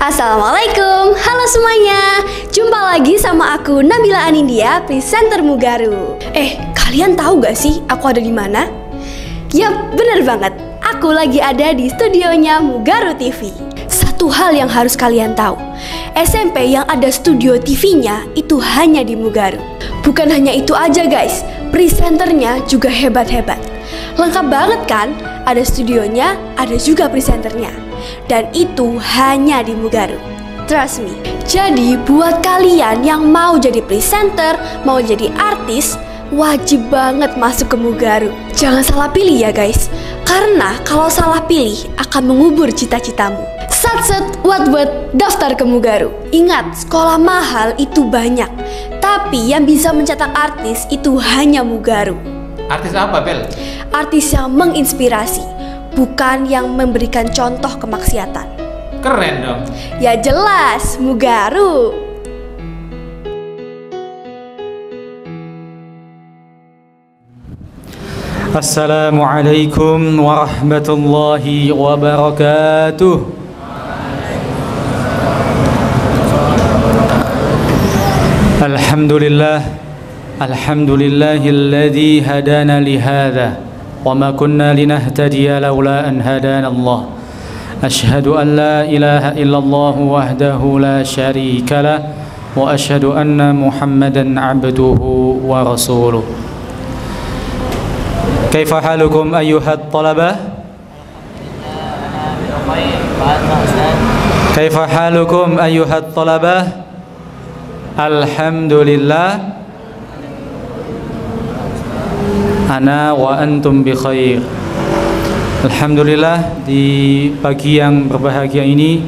Assalamualaikum, halo semuanya. Jumpa lagi sama aku Nabila Anindya, presenter Mugaru. Kalian tahu gak sih aku ada di mana? Yap, bener banget. Aku lagi ada di studionya Mugaru TV. Satu hal yang harus kalian tahu, SMP yang ada studio TV-nya itu hanya di Mugaru. Bukan hanya itu aja guys, presenternya juga hebat-hebat. Lengkap banget kan? Ada studionya, ada juga presenternya. Dan itu hanya di Mugaru. Trust me. Jadi buat kalian yang mau jadi presenter, mau jadi artis, wajib banget masuk ke Mugaru. Jangan salah pilih ya guys, karena kalau salah pilih akan mengubur cita-citamu. Satset, wat daftar ke Mugaru. Ingat, sekolah mahal itu banyak, tapi yang bisa mencetak artis itu hanya Mugaru. Artis apa, Bel? Artis yang menginspirasi, bukan yang memberikan contoh kemaksiatan. Keren dong. Ya jelas, Mugaru. Assalamualaikum warahmatullahi wabarakatuh. Alhamdulillahilladzi hadana lihadza wa ma kunna linahtadiya laula an hadana Allah. Ashhadu an la ilaha illallah wahdahu la syarika lah wa ashhadu anna Muhammadan abduhu wa rasuluh. Kaifa halukum ayyuhat talabah? Kaifa halukum ayyuhat talabah? Alhamdulillah ana wa antum bi khair. Alhamdulillah, di pagi yang berbahagia ini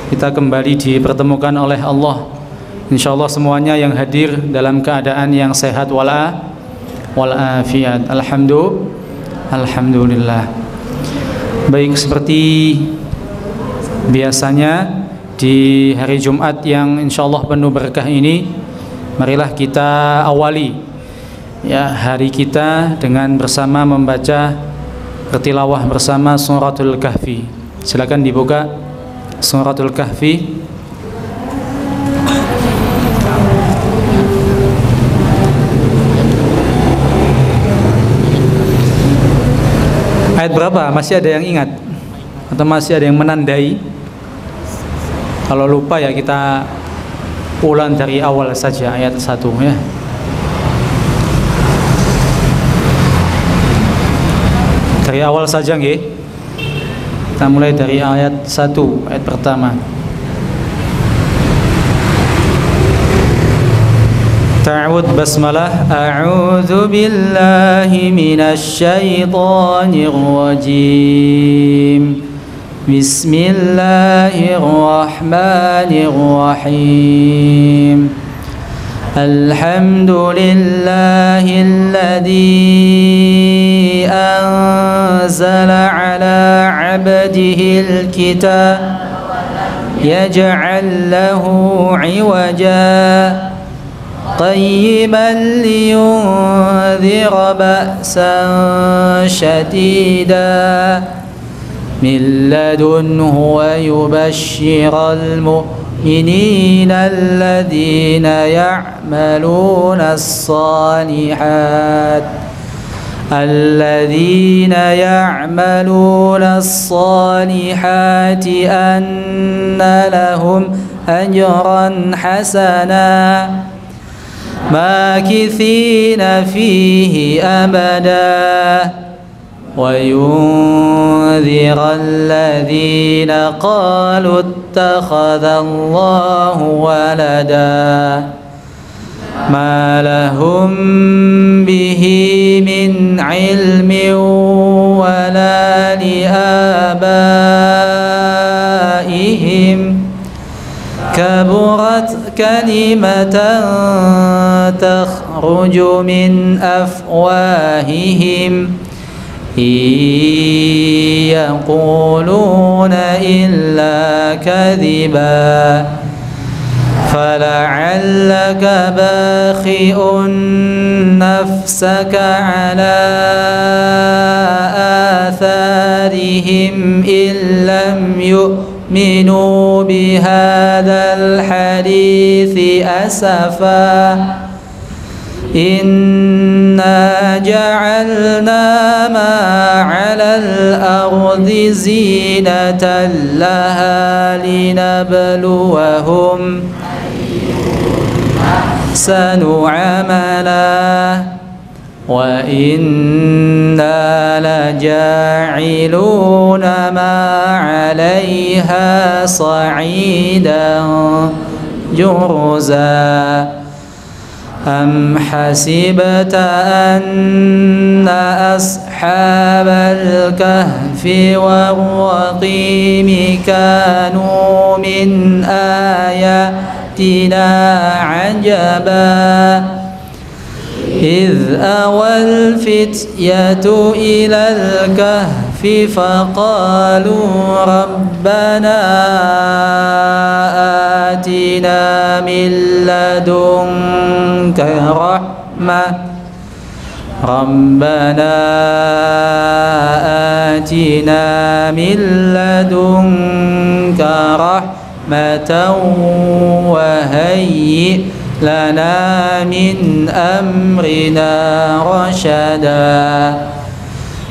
kita kembali dipertemukan oleh Allah. Insyaallah semuanya yang hadir dalam keadaan yang sehat walafiat. Alhamdulillah. Baik, seperti biasanya di hari Jumat yang insyaallah penuh berkah ini, marilah kita awali ya hari kita dengan bersama membaca, bertilawah bersama Suratul Kahfi. Silakan dibuka Suratul Kahfi. Ayat berapa? Masih ada yang ingat? Atau masih ada yang menandai? Kalau lupa ya kita ulang dari awal saja ayat 1 ya. Dari awal saja nggih. Kita mulai dari ayat 1, ayat pertama. Ta'awud basmalah. A'udzu billahi minasy syaithanir rajim. Bismillahirrahmanirrahim. Alhamdulillahilladzi anzala ala 'abdihil kitab yaj'al lahu 'iwaja qayyiman liyunzira ba'san syadida min ladunhu wa yubashshiral mu'minina alladhina ya'maluna as-salihati anna lahum ajran hasana makithina fihi abada وينذر الذين قالوا اتخذ الله ولدا ما لهم به من علم ولا لآبائهم كبرت كلمة تخرج من أفواههم إن يقولون إلا كذبا فلعلك باخئ نفسك على آثارهم إن لم يؤمنوا تؤمنوا بهذا الحديث أسفا إنا جعلنا ما على الأرض زينة لها لنبلوهم أحسن عملا وإنا لجاعلون ما عليها صعيدا جرزا أم حسبت أن أصحاب الكهف والرقيم كانوا من آياتنا عجبا إذ أوى الفتية إلى الكهف فقالوا ربنا آتنا من لدنك رحمة وهيئ لنا من أمرنا رشدا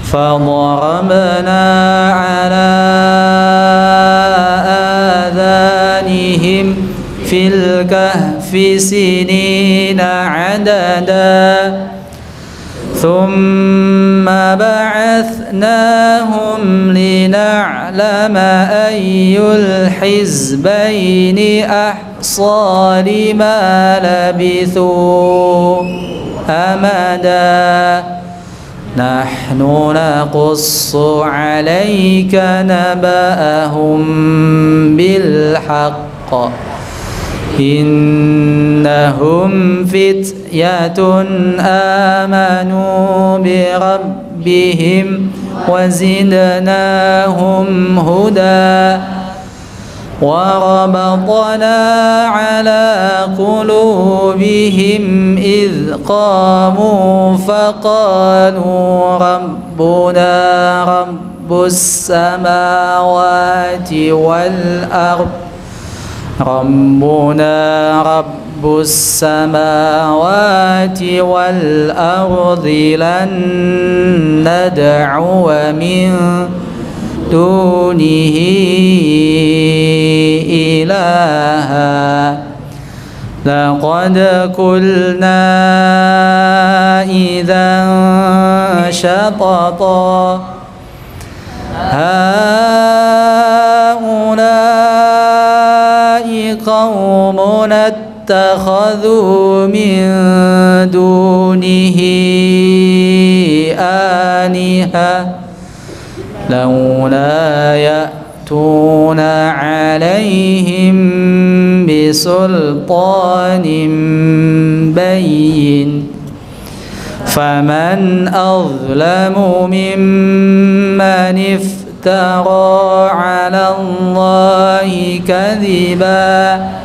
فضربنا على آذانهم في الكهف سنين عددا ثم بعثناهم لنعلم أي الحزبين أحصى لما لبثوا أمدا نحن نقص عليك نبأهم بالحق إنهم فتية آمنوا بربهم وزدناهم هدى وربطنا على قلوبهم إذ قاموا فقالوا ربنا رب السماوات والأرض لن ندعو من دونه إلها لقد قلنا إذا شططا هؤلاء قومنا اتخذوا من دونه آلهة لولا يأتون عليهم بسلطان بين فمن أظلم ممن افترى على الله كذبا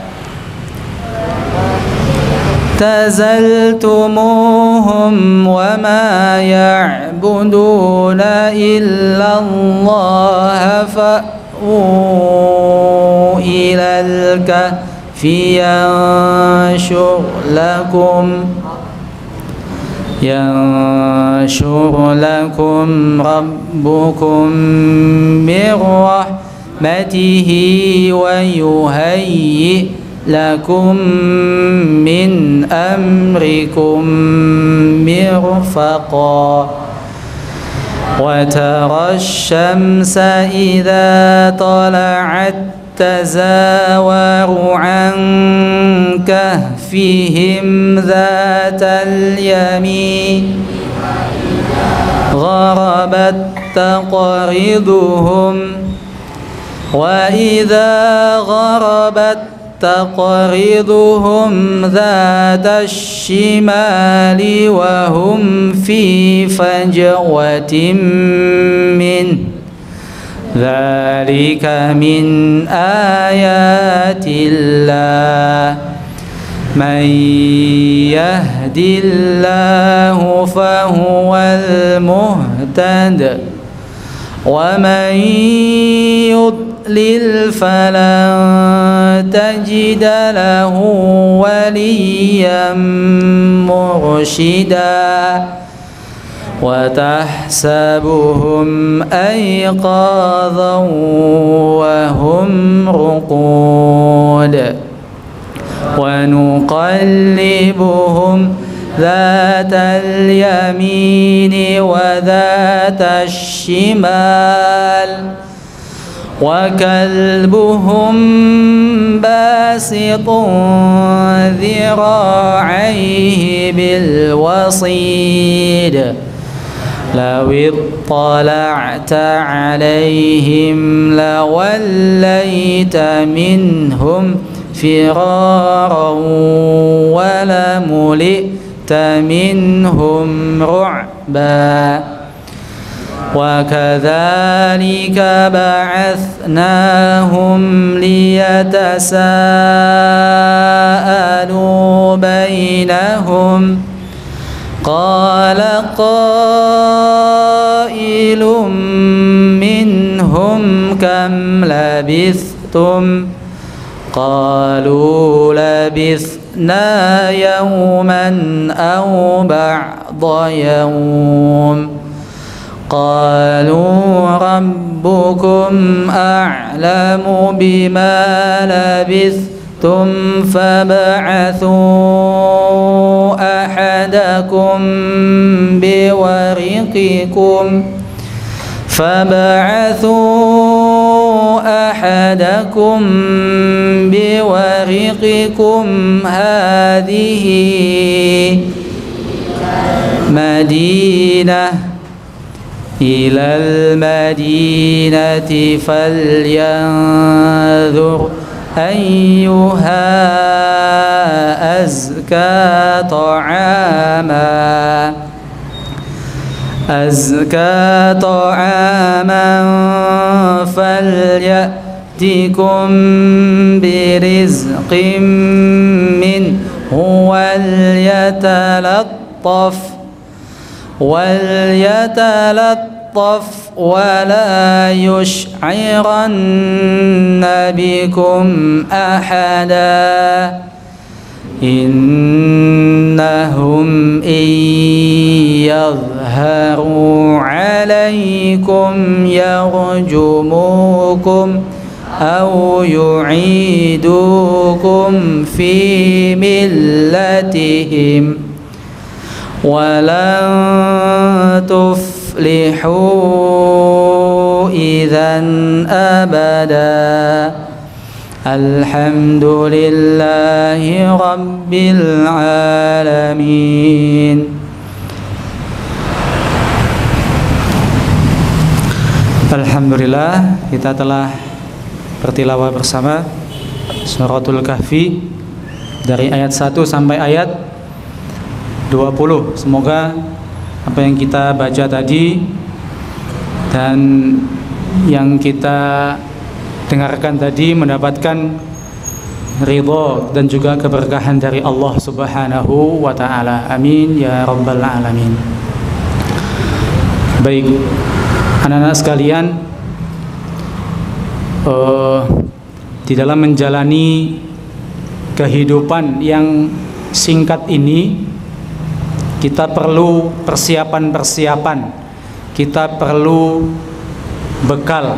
اعتزلتموهم وما يعبدون إلا الله فأووا إلى الكهف ينشر لكم ربكم من رحمته ويهيئ لكم من أمركم مرفقا وترى الشمس إذا طلعت تزاور عن كهفهم ذات اليمين غربت تقرضهم وإذا غربت تقرضهم ذات الشمال وهم في فجوة منه ذلك من آيات الله من يهد الله فهو المهتد ومن يضلل تضلل فلن تجد له وليا مرشدا وتحسبهم أيقاظا وهم رقود ونقلبهم ذات اليمين وذات الشمال وكلبهم باسط ذراعيه بالوصيد لو اطلعت عليهم لوليت منهم فرارا ولملئت منهم رعبا وكذلك بعثناهم ليتساءلوا بينهم قال قائل منهم كم لبثتم قالوا لبثنا يوما أو بعض يوم قالوا ربكم أعلم بما لبثتم فابعثوا أحدكم بورقكم هذه مدينة إلى المدينة فلينظر أيها أزكى طعاما فليأتكم برزق منه وليتلطف ولا يشعرن بكم أحدا إنهم إن يظهروا عليكم يرجموكم أو يعيدوكم في ملتهم ولن تفلحوا إذا أبدا الحمد لله رب العالمين. Alhamdulillah, kita telah bertilawah bersama Suratul Kahfi dari ayat 1 sampai ayat 20. Semoga apa yang kita baca tadi dan yang kita dengarkan tadi mendapatkan ridho dan juga keberkahan dari Allah Subhanahu wa taala. Amin ya rabbal alamin. Baik, anak-anak sekalian, di dalam menjalani kehidupan yang singkat ini kita perlu persiapan-persiapan, kita perlu bekal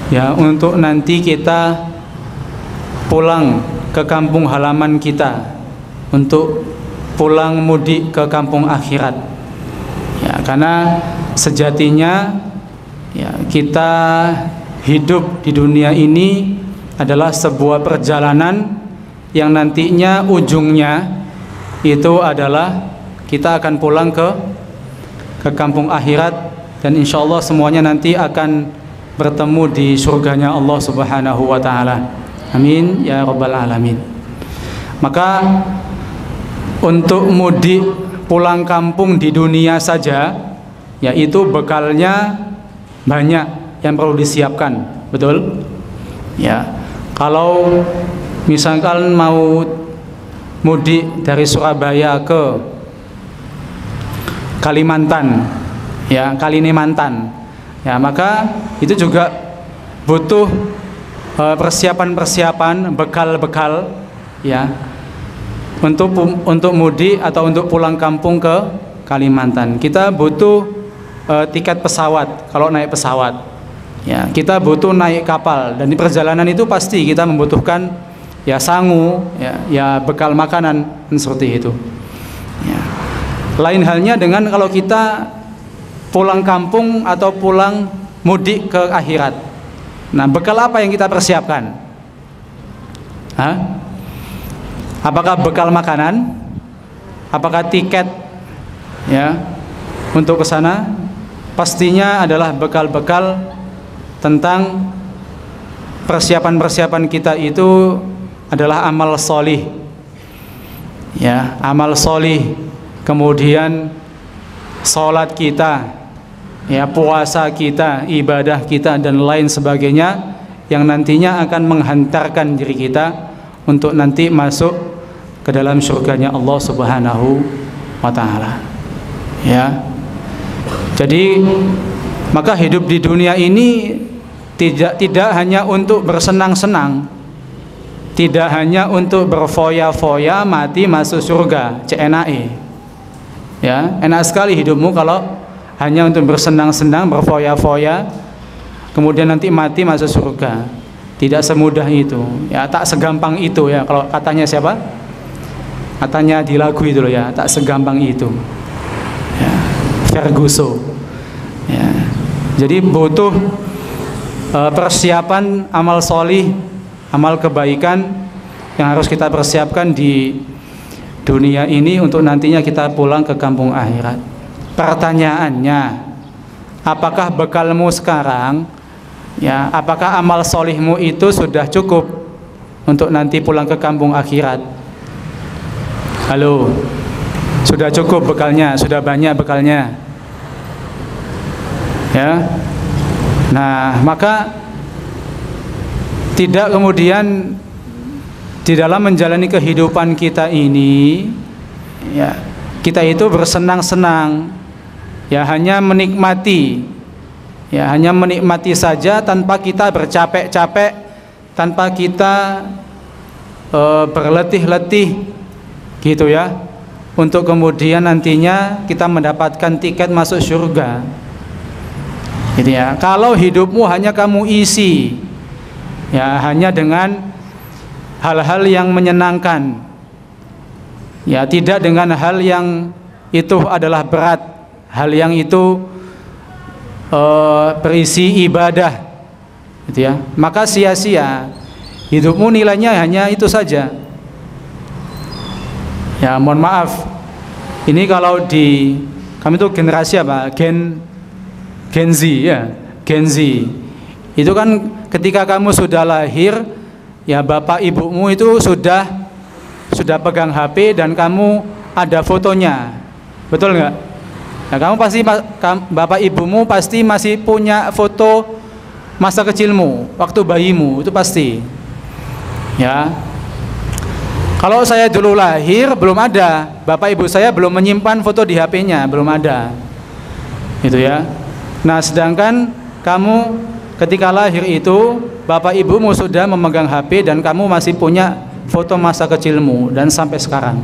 ya untuk nanti kita pulang ke kampung halaman kita, untuk pulang mudik ke kampung akhirat ya, karena sejatinya ya, kita hidup di dunia ini adalah sebuah perjalanan yang nantinya ujungnya itu adalah kita akan pulang ke kampung akhirat, dan insya Allah semuanya nanti akan bertemu di surganya Allah Subhanahu wa ta'ala. Amin ya rabbal alamin. Maka untuk mudik pulang kampung di dunia saja, yaitu bekalnya banyak yang perlu disiapkan, betul? Ya, kalau misalkan mau mudik dari Surabaya ke Kalimantan, ya Kalimantan, ya maka itu juga butuh persiapan-persiapan, bekal-bekal ya untuk mudik atau untuk pulang kampung ke Kalimantan. Kita butuh tiket pesawat kalau naik pesawat. Ya, kita butuh naik kapal, dan di perjalanan itu pasti kita membutuhkan ya sangu, ya bekal makanan seperti itu. Ya. Lain halnya dengan kalau kita pulang kampung atau pulang mudik ke akhirat. Nah, bekal apa yang kita persiapkan? Hah? Apakah bekal makanan? Apakah tiket ya untuk ke sana? Pastinya adalah bekal-bekal tentang persiapan-persiapan kita itu adalah amal solih. Ya, amal solih, kemudian sholat kita, ya puasa kita, ibadah kita dan lain sebagainya yang nantinya akan menghantarkan diri kita untuk nanti masuk ke dalam surganya Allah Subhanahu wa ta'ala. Ya. Jadi maka hidup di dunia ini tidak hanya untuk bersenang-senang, tidak hanya untuk berfoya-foya mati masuk surga, CNAE. Ya, enak sekali hidupmu kalau hanya untuk bersenang-senang, berfoya-foya, kemudian nanti mati masuk surga. Tidak semudah itu. Ya, tak segampang itu ya. Kalau katanya siapa? Katanya di lagu itu loh ya, tak segampang itu. Ya, Ferguson. Ya. Jadi butuh persiapan amal solih, amal kebaikan yang harus kita persiapkan di dunia ini untuk nantinya kita pulang ke kampung akhirat. Pertanyaannya, apakah bekalmu sekarang, ya, apakah amal solihmu itu sudah cukup untuk nanti pulang ke kampung akhirat? Halo, sudah cukup bekalnya, sudah banyak bekalnya, ya. Nah, maka tidak kemudian di dalam menjalani kehidupan kita ini, ya, kita itu bersenang-senang, ya hanya menikmati, ya hanya menikmati saja tanpa kita bercapek-capek, tanpa kita berletih-letih, gitu ya, untuk kemudian nantinya kita mendapatkan tiket masuk surga. Gitu ya. Kalau hidupmu hanya kamu isi, ya hanya dengan hal-hal yang menyenangkan, ya tidak dengan hal yang itu adalah berat, hal yang itu berisi ibadah, gitu ya, maka sia-sia hidupmu, nilainya hanya itu saja. Ya, mohon maaf, ini kalau di kami itu generasi apa? Gen Z ya, Gen Z. Itu kan ketika kamu sudah lahir, ya bapak ibumu itu sudah pegang HP dan kamu ada fotonya, betul nggak? Nah, kamu pasti bapak ibumu pasti masih punya foto masa kecilmu, waktu bayimu, itu pasti. Ya. Kalau saya dulu lahir belum ada, bapak ibu saya belum menyimpan foto di HP-nya, belum ada. Gitu ya. Nah, sedangkan kamu ketika lahir itu bapak ibumu sudah memegang HP dan kamu masih punya foto masa kecilmu dan sampai sekarang.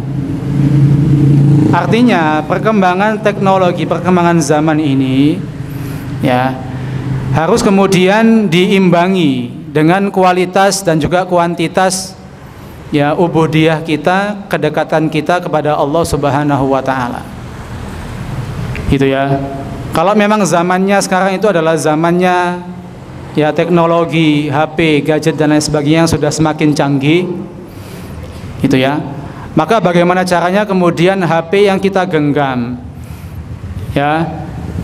Artinya perkembangan teknologi, perkembangan zaman ini ya harus kemudian diimbangi dengan kualitas dan juga kuantitas, ya ubudiyah kita, kedekatan kita kepada Allah Subhanahu wa ta'ala. Gitu ya. Kalau memang zamannya sekarang itu adalah zamannya ya teknologi, HP, gadget dan lain sebagainya yang sudah semakin canggih, gitu ya. Maka bagaimana caranya kemudian HP yang kita genggam, ya,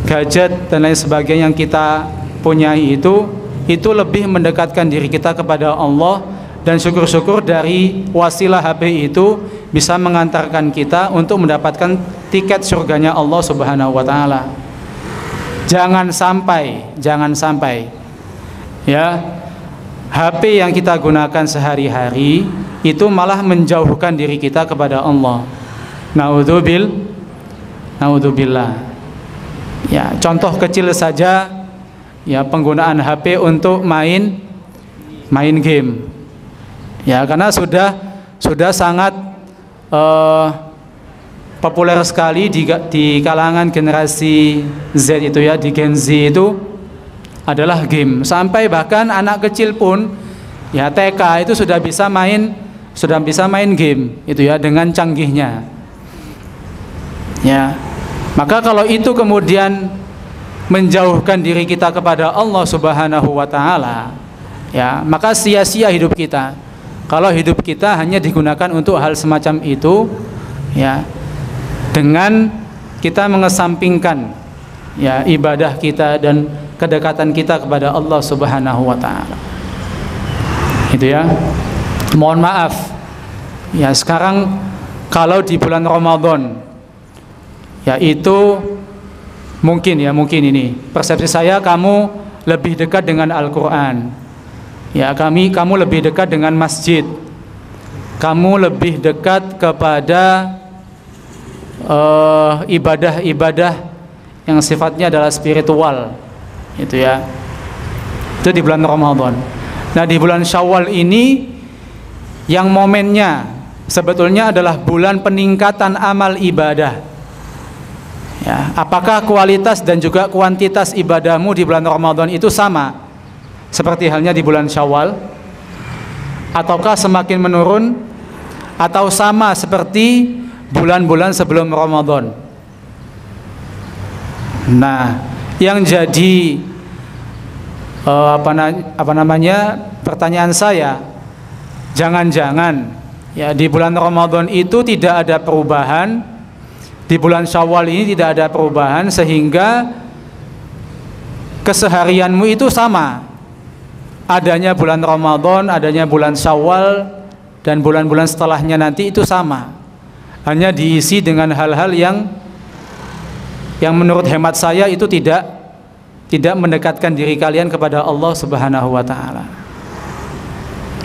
gadget dan lain sebagainya yang kita punyai itu lebih mendekatkan diri kita kepada Allah, dan syukur-syukur dari wasilah HP itu bisa mengantarkan kita untuk mendapatkan tiket surganya Allah Subhanahu wa ta'ala. Jangan sampai ya HP yang kita gunakan sehari-hari itu malah menjauhkan diri kita kepada Allah. Naudzubillah. Ya, contoh kecil saja, ya penggunaan HP untuk main main game. Ya, karena sudah sangat populer sekali di kalangan generasi Z itu ya, di Gen Z itu adalah game. Sampai bahkan anak kecil pun ya TK itu sudah bisa main game itu ya, dengan canggihnya. Ya. Maka kalau itu kemudian menjauhkan diri kita kepada Allah Subhanahu wa taala, ya, maka sia-sia hidup kita. Kalau hidup kita hanya digunakan untuk hal semacam itu, ya, dengan kita mengesampingkan ya ibadah kita dan kedekatan kita kepada Allah Subhanahu wa taala. Itu ya. Mohon maaf. Ya, sekarang kalau di bulan Ramadan, ya itu mungkin ini persepsi saya, kamu lebih dekat dengan Al-Quran. Ya, kamu lebih dekat dengan masjid. Kamu lebih dekat kepada ibadah-ibadah yang sifatnya adalah spiritual. Itu ya. Itu di bulan Ramadan. Nah, di bulan Syawal ini yang momennya sebetulnya adalah bulan peningkatan amal ibadah. Ya, apakah kualitas dan juga kuantitas ibadahmu di bulan Ramadan itu sama seperti halnya di bulan Syawal, ataukah semakin menurun, atau sama seperti bulan-bulan sebelum Ramadan? Nah, yang jadi pertanyaan saya, jangan-jangan ya di bulan Ramadan itu tidak ada perubahan, di bulan Syawal ini tidak ada perubahan, sehingga keseharianmu itu sama. Adanya bulan Ramadan, adanya bulan Syawal, dan bulan-bulan setelahnya nanti itu sama. Hanya diisi dengan hal-hal yang menurut hemat saya itu tidak mendekatkan diri kalian kepada Allah Subhanahu wa taala.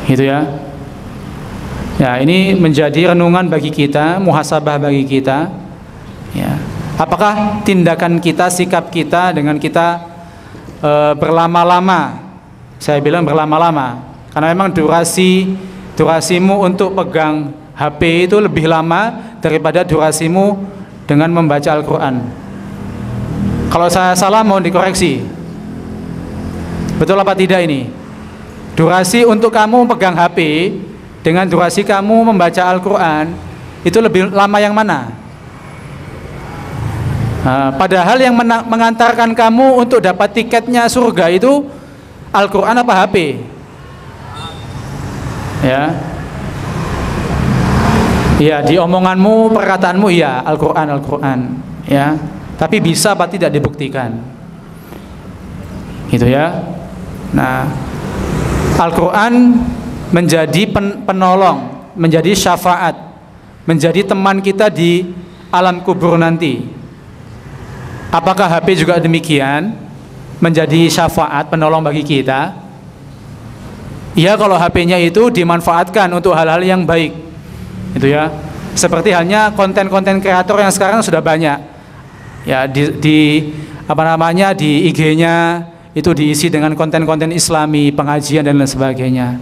Gitu ya. Ya, ini menjadi renungan bagi kita, muhasabah bagi kita. Ya. Apakah tindakan kita, sikap kita dengan kita berlama-lama? Saya bilang berlama-lama karena memang durasimu untuk pegang HP itu lebih lama daripada durasimu dengan membaca Al-Quran. Kalau saya salah mohon dikoreksi. Betul apa tidak ini? Durasi untuk kamu pegang HP dengan durasi kamu membaca Al-Quran itu lebih lama yang mana? Padahal yang mengantarkan kamu untuk dapat tiketnya surga itu Al-Quran apa HP? Ya. Ya, di omonganmu, perkataanmu ya Al-Quran, ya. Tapi bisa apa tidak dibuktikan? Gitu ya. Nah, Al-Quran menjadi penolong, menjadi syafaat, menjadi teman kita di alam kubur nanti. Apakah HP juga demikian? Menjadi syafaat, penolong bagi kita? Ya, kalau HP-nya itu dimanfaatkan untuk hal-hal yang baik. Itu ya. Seperti halnya konten-konten kreator yang sekarang sudah banyak. Ya, di IG-nya itu diisi dengan konten-konten Islami, pengajian dan lain sebagainya.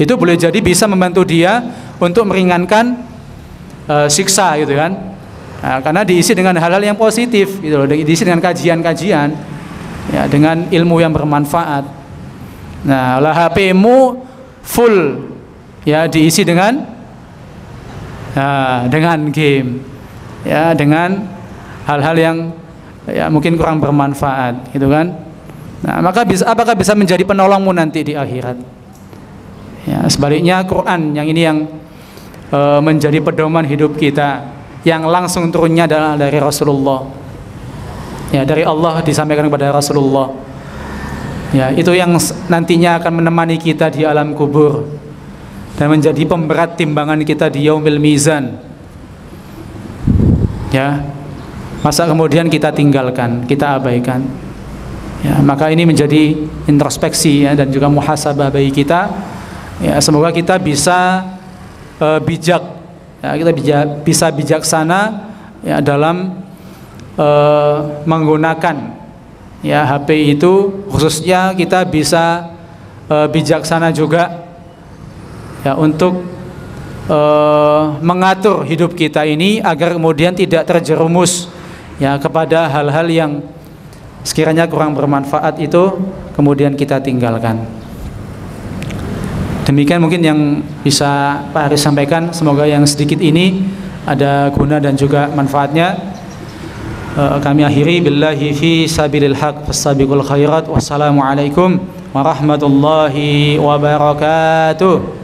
Itu boleh jadi bisa membantu dia untuk meringankan siksa gitu kan. Nah, karena diisi dengan hal-hal yang positif gitu loh, diisi dengan kajian-kajian, ya, dengan ilmu yang bermanfaat. Nah, lah HP-mu full ya diisi dengan game, ya, dengan hal-hal yang ya mungkin kurang bermanfaat gitu kan. Nah, maka apakah bisa menjadi penolongmu nanti di akhirat? Ya, sebaliknya Quran yang ini yang menjadi pedoman hidup kita, yang langsung turunnya adalah dari Rasulullah. Ya, dari Allah disampaikan kepada Rasulullah. Ya, itu yang nantinya akan menemani kita di alam kubur dan menjadi pemberat timbangan kita di yaumil mizan. Ya. Masa kemudian kita tinggalkan, kita abaikan. Ya, maka ini menjadi introspeksi ya, dan juga muhasabah bagi kita. Ya, semoga kita bisa bijak, ya, kita bisa bijaksana ya dalam menggunakan ya HP itu, khususnya kita bisa bijaksana juga ya untuk mengatur hidup kita ini agar kemudian tidak terjerumus ya kepada hal-hal yang sekiranya kurang bermanfaat itu kemudian kita tinggalkan. Demikian mungkin yang bisa Pak Haris sampaikan. Semoga yang sedikit ini ada guna dan juga manfaatnya. Kami akhiri billahi fi sabilil haq fastabiqul khairat. Wassalamualaikum warahmatullahi wabarakatuh.